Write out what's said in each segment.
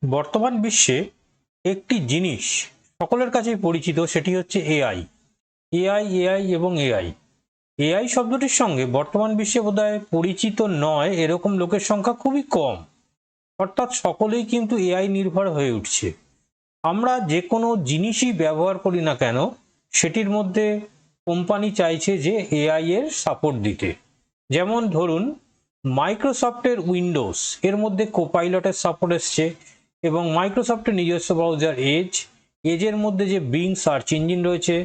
বর্তমান বিশ্বে একটি জিনিস সকলের কাছেই পরিচিত, সেটি হচ্ছে এআই। এআই এবং এআই এআই শব্দটির সঙ্গে বর্তমান বিশ্বে বোধহয় পরিচিত নয় এরকম লোকের সংখ্যা খুবই কম। অর্থাৎ সকলেই কিন্তু এআই নির্ভর হয়ে উঠছে। আমরা যে কোনো জিনিসই ব্যবহার করি না কেন, সেটির মধ্যে কোম্পানি চাইছে যে এআই এর সাপোর্ট দিতে। যেমন ধরুন, মাইক্রোসফটের উইন্ডোজ এর মধ্যে কোপাইলটের সাপোর্ট এসছে, এবং মাইক্রোসফটের নিজস্ব ব্রাউজার এজের মধ্যে যে বিং সার্চ ইঞ্জিন রয়েছে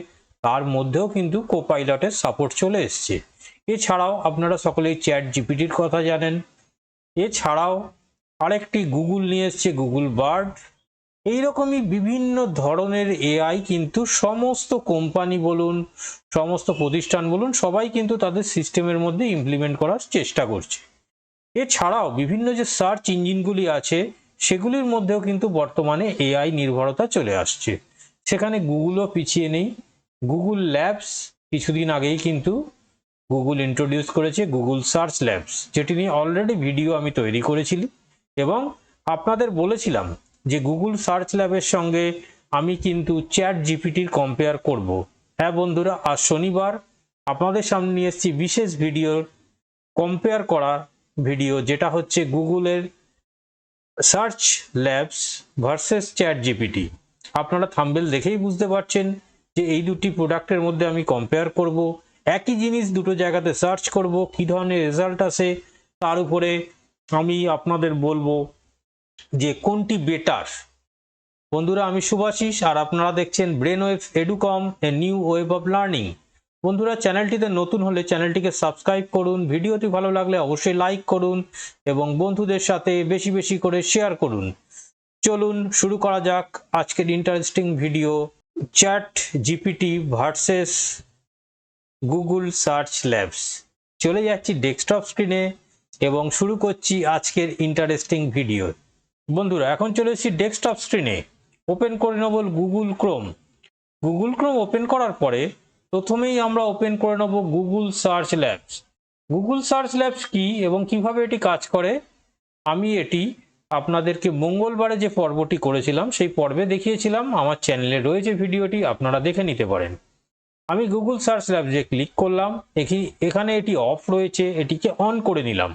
তার মধ্যেও কিন্তু কোপাইলটের সাপোর্ট চলে এসছে। এছাড়াও আপনারা সকলেই চ্যাট জিপিটির কথা জানেন। এছাড়াও আরেকটি গুগল নিয়ে এসছে, গুগল বার্ড। এইরকমই বিভিন্ন ধরনের এআই কিন্তু সমস্ত কোম্পানি বলুন, সমস্ত প্রতিষ্ঠান বলুন, সবাই কিন্তু তাদের সিস্টেমের মধ্যে ইমপ্লিমেন্ট করার চেষ্টা করছে। এছাড়াও বিভিন্ন যে সার্চ ইঞ্জিনগুলি আছে সেগুলির মধ্যেও কিন্তু বর্তমানে এআই নির্ভরতা চলে আসছে। সেখানে গুগলও পিছিয়ে নেই। গুগল ল্যাবস কিছুদিন আগেই কিন্তু গুগল ইন্ট্রোডিউস করেছে গুগল সার্চ ল্যাবস, যেটি নিয়ে অলরেডি ভিডিও আমি তৈরি করেছিলাম এবং আপনাদের বলেছিলাম যে গুগল সার্চ ল্যাবের সঙ্গে আমি কিন্তু চ্যাট জিপিটির কম্পেয়ার করব। হ্যাঁ বন্ধুরা, আজ শনিবার আপনাদের সামনে নিয়ে এসেছি বিশেষ ভিডিওর কম্পেয়ার করা ভিডিও, যেটা হচ্ছে গুগলের search labs versus chat GPT. আপনারা থাম্বনেল দেখেই বুঝতে পারছেন যে এই দুটি প্রোডাক্টের মধ্যে আমি কম্পেয়ার করব। একই জিনিস দুটো জায়গাতে সার্চ করব, কি ধরনের রেজাল্ট আসে তার উপরে আমি আপনাদের বলবো যে কোনটি বেটার। বন্ধুরা, আমি শুভাশিস আর আপনারা দেখছেন Brainwave Educom, a new wave of learning. বন্ধুরা, চ্যানেলটিতে নতুন হলে চ্যানেলটিকে সাবস্ক্রাইব করুন, ভিডিওটি ভালো লাগলে অবশ্যই লাইক করুন এবং বন্ধুদের সাথে বেশি বেশি করে শেয়ার করুন। চলুন শুরু করা যাক আজকের interesting video, chat GPT versus Google search labs. চলে যাচ্ছি ডেস্কটপ স্ক্রিনে এবং শুরু করছি আজকের ইন্টারেস্টিং ভিডিও। বন্ধুরা, এখন চলে এসেছি ডেস্কটপ স্ক্রিনে। ওপেন করে নেব Google Chrome. Google Chrome open করার পরে প্রথমেই আমরা ওপেন করে নেব Google search labs. Google search labs কি এবং কিভাবে এটি কাজ করে আমি এটি আপনাদেরকে মঙ্গলবারে যে পর্বটি করেছিলাম সেই পর্বে দেখিয়েছিলাম। আমার চ্যানেলে রয়েছে ভিডিওটি, আপনারা দেখে নিতে পারেন। আমি গুগল সার্চ ল্যাবসে ক্লিক করলাম। এখানে এটি অফ রয়েছে, এটিকে অন করে নিলাম।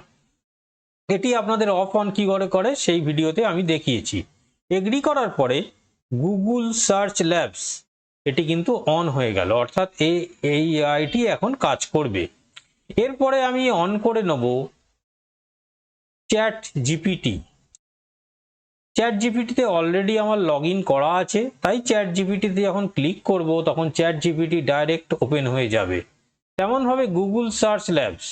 এটি আপনাদের অফ অন কি করে সেই ভিডিওতে আমি দেখিয়েছি। এগ্রি করার পরে গুগল সার্চ ল্যাবস এটি কিন্তু অন হয়ে গেল, অর্থাৎ এই এআইটি এখন কাজ করবে। এরপরে আমি অন করে নেব চ্যাট জিপিটি। চ্যাট জিপিটিতে অলরেডি আমার লগ ইন করা আছে, তাই চ্যাট জিপিটিতে যখন ক্লিক করব তখন চ্যাট জিপিটি ডাইরেক্ট ওপেন হয়ে যাবে। তেমনভাবে গুগল সার্চ ল্যাবস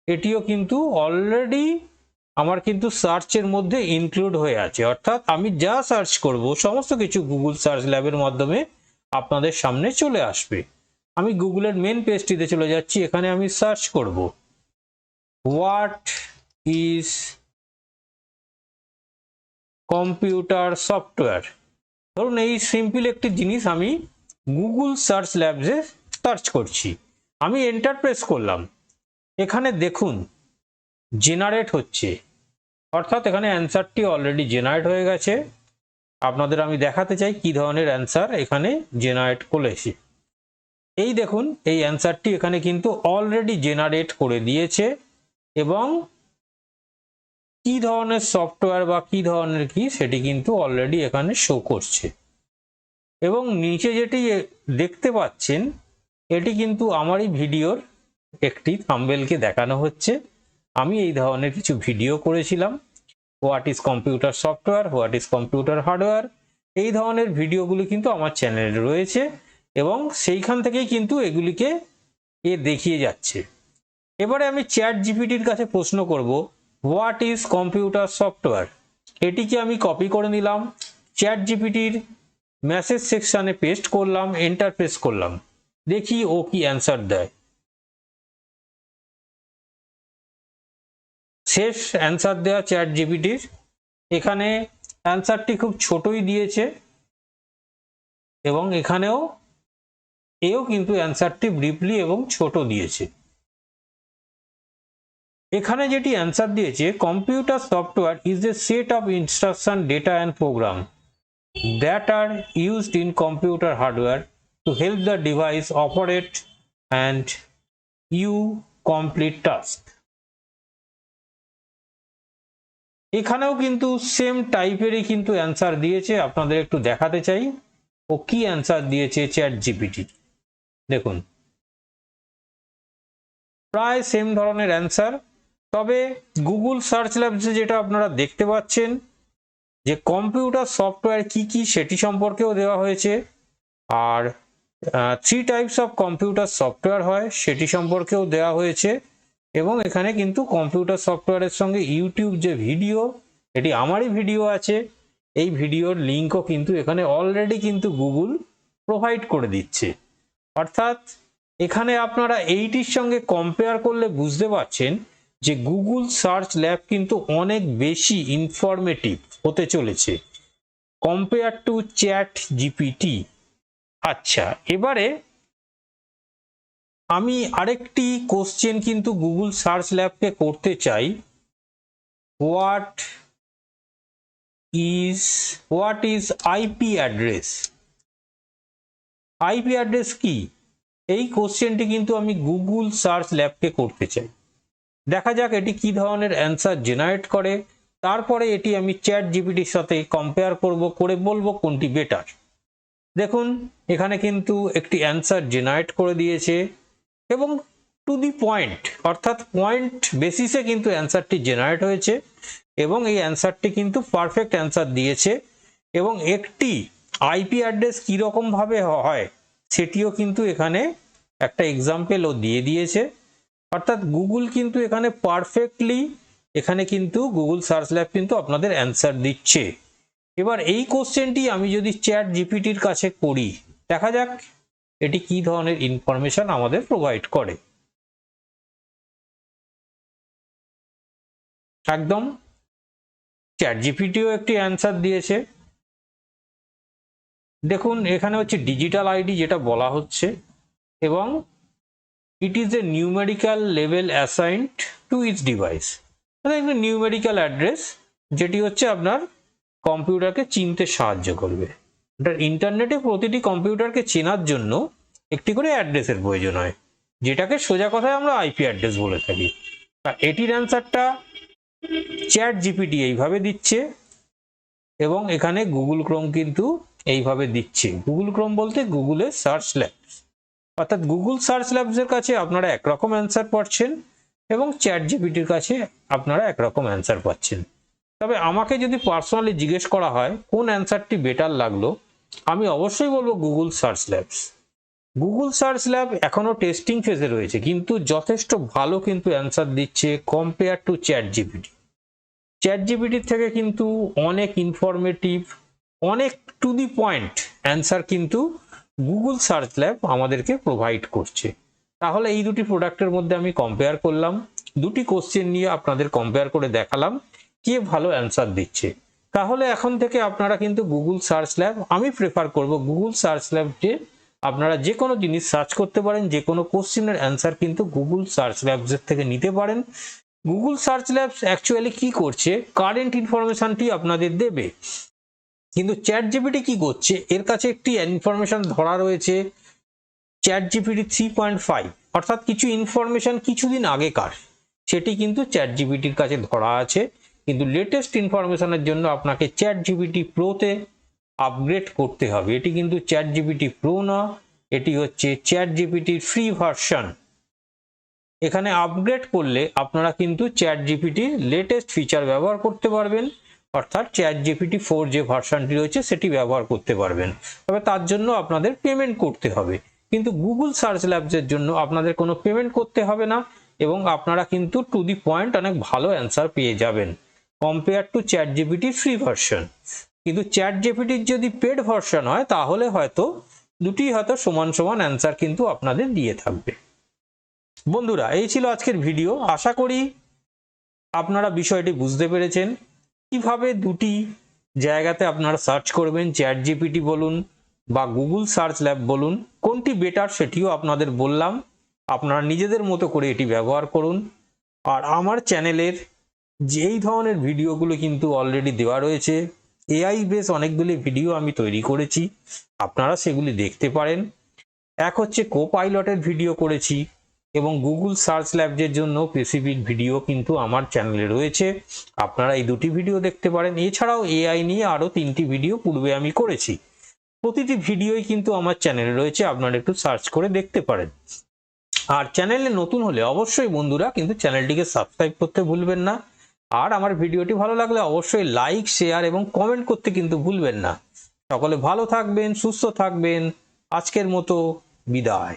এটিও কিন্তু অলরেডি আমার কিন্তু সার্চের মধ্যে ইনক্লুড হয়ে আছে, অর্থাৎ আমি যা সার্চ করব সমস্ত কিছু গুগল সার্চ ল্যাবের মাধ্যমে আপনাদের সামনে চলে আসবে। আমি গুগলের মেন পেজটিতে চলে যাচ্ছি। এখানে আমি সার্চ করব হোয়াট ইজ কম্পিউটার সফটওয়্যার। ধরুন এই সিম্পল একটি জিনিস আমি গুগল সার্চ ল্যাবসে সার্চ করছি। আমি এন্টার প্রেস করলাম। এখানে দেখুন জেনারেট হচ্ছে, অর্থাৎ এখানে অ্যান্সারটি অলরেডি জেনারেট হয়ে গেছে। আপনাদের আমি দেখাতে চাই কি ধরনের অ্যান্সার এখানে জেনারেট করেছি। এই দেখুন, এই অ্যান্সারটি এখানে কিন্তু অলরেডি জেনারেট করে দিয়েছে এবং কি ধরনের সফটওয়্যার বা কি ধরনের কি সেটি কিন্তু অলরেডি এখানে শো করছে। এবং নিচে যেটি দেখতে পাচ্ছেন এটি কিন্তু আমারই ভিডিওর একটি থাম্বনেলকে দেখানো হচ্ছে। আমি এই ধরনের কিছু ভিডিও করেছিলাম, what is computer software, what is computer hardware. এই ধরনের ভিডিওগুলি কিন্তু আমার চ্যানেলে রয়েছে এবং সেইখান থেকেই কিন্তু এগুলিকে দেখিয়ে যাচ্ছে। এবারে আমি চ্যাট জিপিটির কাছে প্রশ্ন করব হোয়াট ইজ কম্পিউটার সফটওয়্যার। এটিকে আমি কপি করে নিলাম, চ্যাট জিপিটির মেসেজ সেকশনে পেস্ট করলাম, এন্টার প্রেস করলাম। দেখি ও কি অ্যান্সার দেয়। শেষ অ্যান্সার দেওয়া চ্যাট জিপিটির। এখানে অ্যান্সারটি খুব ছোটই দিয়েছে এবং এখানেও কিন্তু অ্যান্সারটি ব্রিফলি এবং ছোট দিয়েছে। এখানে যেটি অ্যান্সার দিয়েছে, computer software is a set of instruction, data and program that are used in computer hardware to help the device operate and you complete task. এখানেও কিন্তু সেম টাইপেরই কিন্তু অ্যান্সার দিয়েছে, আপনাদের একটু দেখাতে চাই ও কি অ্যান্সার দিয়েছে চ্যাট জিপিটি। দেখুন প্রায় সেম ধরনের অ্যান্সার, তবে গুগল সার্চ ল্যাবসে যেটা আপনারা দেখতে পাচ্ছেন যে কম্পিউটার সফটওয়্যার কি কি সেটি সম্পর্কেও দেওয়া হয়েছে, আর 3 টাইপস অফ কম্পিউটার সফটওয়্যার হয় সেটি সম্পর্কেও দেওয়া হয়েছে। এবং এখানে কিন্তু কম্পিউটার সফটওয়্যারের সঙ্গে ইউটিউব যে ভিডিও, এটি আমারই ভিডিও আছে, এই ভিডিওর লিঙ্কও কিন্তু এখানে অলরেডি কিন্তু গুগল প্রোভাইড করে দিচ্ছে। অর্থাৎ এখানে আপনারা এইটির সঙ্গে কম্পেয়ার করলে বুঝতে পারছেন যে গুগল সার্চ ল্যাব কিন্তু অনেক বেশি ইনফরমেটিভ হতে চলেছে কম্পেয়ার টু চ্যাট জিপিটি। আচ্ছা, এবারে আমি আরেকটি কোশ্চেন কিন্তু গুগল সার্চ ল্যাবকে করতে চাই। What is IP address? IP address কি, এই কোশ্চেনটি কিন্তু আমি গুগল সার্চ ল্যাবকে করতে চাই। দেখা যাক এটি কি ধরনের অ্যান্সার জেনারেট করে, তারপরে এটি আমি চ্যাট জিপিটির সাথে কম্পেয়ার করে বলবো কোনটি বেটার। দেখুন এখানে কিন্তু একটি অ্যান্সার জেনারেট করে দিয়েছে এবং টু দি পয়েন্ট, অর্থাৎ পয়েন্ট বেসিসে কিন্তু অ্যান্সারটি জেনারেট হয়েছে এবং এই অ্যান্সারটি কিন্তু পারফেক্ট অ্যান্সার দিয়েছে। এবং একটি আইপি অ্যাড্রেস কীরকমভাবে হয় সেটিও কিন্তু এখানে একটা এক্সাম্পলও দিয়ে দিয়েছে। অর্থাৎ গুগল কিন্তু এখানে পারফেক্টলি, এখানে কিন্তু গুগল সার্চ ল্যাব কিন্তু আপনাদের অ্যান্সার দিচ্ছে। এবার এই কোশ্চেনটি আমি যদি চ্যাট জিপিটির কাছে করি, দেখা যাক এটি কি ধরনের ইনফরমেশন আমাদের প্রোভাইড করে। একদম চ্যাট জিপিটিও একটি অ্যান্সার দিয়েছে। দেখুন এখানে হচ্ছে ডিজিটাল আইডি যেটা বলা হচ্ছে, এবং ইট ইজ এ নিউমেরিক্যাল লেভেল অ্যাসাইন্ড টু ইটস ডিভাইস, মানে একটা নিউমেরিক্যাল অ্যাড্রেস যেটি হচ্ছে আপনার কম্পিউটারকে চিনতে সাহায্য করবে। ইন্টারনেটে প্রতিটি কম্পিউটারকে চেনার জন্য একটি করে অ্যাড্রেসের প্রয়োজন হয়, যেটাকে সোজা কথায় আমরা আইপি অ্যাড্রেস বলে থাকি। এটির অ্যান্সারটা চ্যাট জিপিটি এইভাবে দিচ্ছে এবং এখানে গুগল ক্রোম কিন্তু এইভাবে দিচ্ছে। গুগল ক্রোম বলতে গুগলের সার্চ ল্যাবস, অর্থাৎ গুগল সার্চ ল্যাবসের কাছে আপনারা একরকম অ্যান্সার পাচ্ছেন এবং চ্যাট জিপিটির কাছে আপনারা একরকম অ্যান্সার পাচ্ছেন। তবে আমাকে যদি পার্সোনালি জিজ্ঞেস করা হয় কোন অ্যান্সারটি বেটার লাগলো, আমি অবশ্যই বলবো Google search labs. Google search lab এখনো টেস্টিং ফেজে রয়েছে, কিন্তু যথেষ্ট ভালো কিন্তু অ্যান্সার দিচ্ছে compare to chat GPT. Chat জিপিটির থেকে কিন্তু অনেক ইনফরমেটিভ, অনেক টু দি পয়েন্ট অ্যান্সার কিন্তু গুগল সার্চ ল্যাব আমাদেরকে প্রোভাইড করছে। তাহলে এই দুটি প্রোডাক্টের মধ্যে আমি কম্পেয়ার করলাম, দুটি কোশ্চেন নিয়ে আপনাদের কম্পেয়ার করে দেখালাম কে ভালো অ্যান্সার দিচ্ছে। তাহলে এখন থেকে আপনারা কিন্তু গুগল সার্চ ল্যাব, আমি প্রেফার করব গুগল সার্চ ল্যাবকে আপনারা যে কোনো জিনিস সার্চ করতে পারেন, যে কোনো কোশ্চেনের অ্যান্সার কিন্তু গুগল সার্চ ল্যাবসের থেকে নিতে পারেন। গুগল সার্চ ল্যাবস অ্যাকচুয়ালি কি করছে, কারেন্ট ইনফরমেশনটি আপনাদের দেবে, কিন্তু চ্যাট জিপিটি কি করছে, এর কাছে একটি ইনফরমেশন ধরা রয়েছে চ্যাট জিপিটি 3.5, অর্থাৎ কিছু ইনফরমেশন কিছুদিন আগেকার, সেটি কিন্তু চ্যাট জিপিটির কাছে ধরা আছে। কিন্তু লেটেস্ট ইনফরমেশনের জন্য আপনাকে চ্যাট জিপিটি প্রোতে আপগ্রেড করতে হবে। এটি কিন্তু চ্যাট জিপিটি প্রো না, এটি হচ্ছে চ্যাট জিপিটির ফ্রি ভার্সন। এখানে আপগ্রেড করলে আপনারা কিন্তু চ্যাট জিপিটির লেটেস্ট ফিচার ব্যবহার করতে পারবেন, অর্থাৎ চ্যাট জিপিটি 4 যে ভার্সনটি রয়েছে সেটি ব্যবহার করতে পারবেন। তবে তার জন্য আপনাদের পেমেন্ট করতে হবে, কিন্তু গুগল সার্চ ল্যাবসের জন্য আপনাদের কোনো পেমেন্ট করতে হবে না এবং আপনারা কিন্তু টু দি পয়েন্ট অনেক ভালো অ্যান্সার পেয়ে যাবেন কম্পেয়ার টু চ্যাট জিপিটির ফ্রি ভার্সন। কিন্তু চ্যাট জিপিটির যদি পেড ভার্সন হয় তাহলে হয়তো দুটি হয়তো সমান সমান অ্যান্সার কিন্তু আপনাদের দিয়ে থাকবে। বন্ধুরা, এই ছিল আজকের ভিডিও। আশা করি আপনারা বিষয়টি বুঝতে পেরেছেন কিভাবে দুটি জায়গাতে আপনারা সার্চ করবেন, চ্যাট জিপিটি বলুন বা গুগল সার্চ ল্যাব বলুন, কোনটি বেটার সেটিও আপনাদের বললাম। আপনারা নিজেদের মতো করে এটি ব্যবহার করুন। আর আমার চ্যানেলের যেই ধরনের ভিডিওগুলো কিন্তু অলরেডি দেওয়া রয়েছে, এআই বেস অনেকগুলি ভিডিও আমি তৈরি করেছি, আপনারা সেগুলি দেখতে পারেন। এক হচ্ছে কোপাইলটের ভিডিও করেছি এবং গুগল সার্চ ল্যাবসের জন্য স্পেসিফিক ভিডিও কিন্তু আমার চ্যানেলে রয়েছে, আপনারা এই দুটি ভিডিও দেখতে পারেন। এছাড়াও এআই নিয়ে আরও 3টি ভিডিও পূর্বে আমি করেছি, প্রতিটি ভিডিওই কিন্তু আমার চ্যানেলে রয়েছে, আপনারা একটু সার্চ করে দেখতে পারেন। আর চ্যানেলে নতুন হলে অবশ্যই বন্ধুরা কিন্তু চ্যানেলটিকে সাবস্ক্রাইব করতে ভুলবেন না। আর আমার ভিডিওটি ভালো লাগলে অবশ্যই লাইক, শেয়ার এবং কমেন্ট করতে কিন্তু ভুলবেন না। সকলে ভালো থাকবেন, সুস্থ থাকবেন। আজকের মতো বিদায়।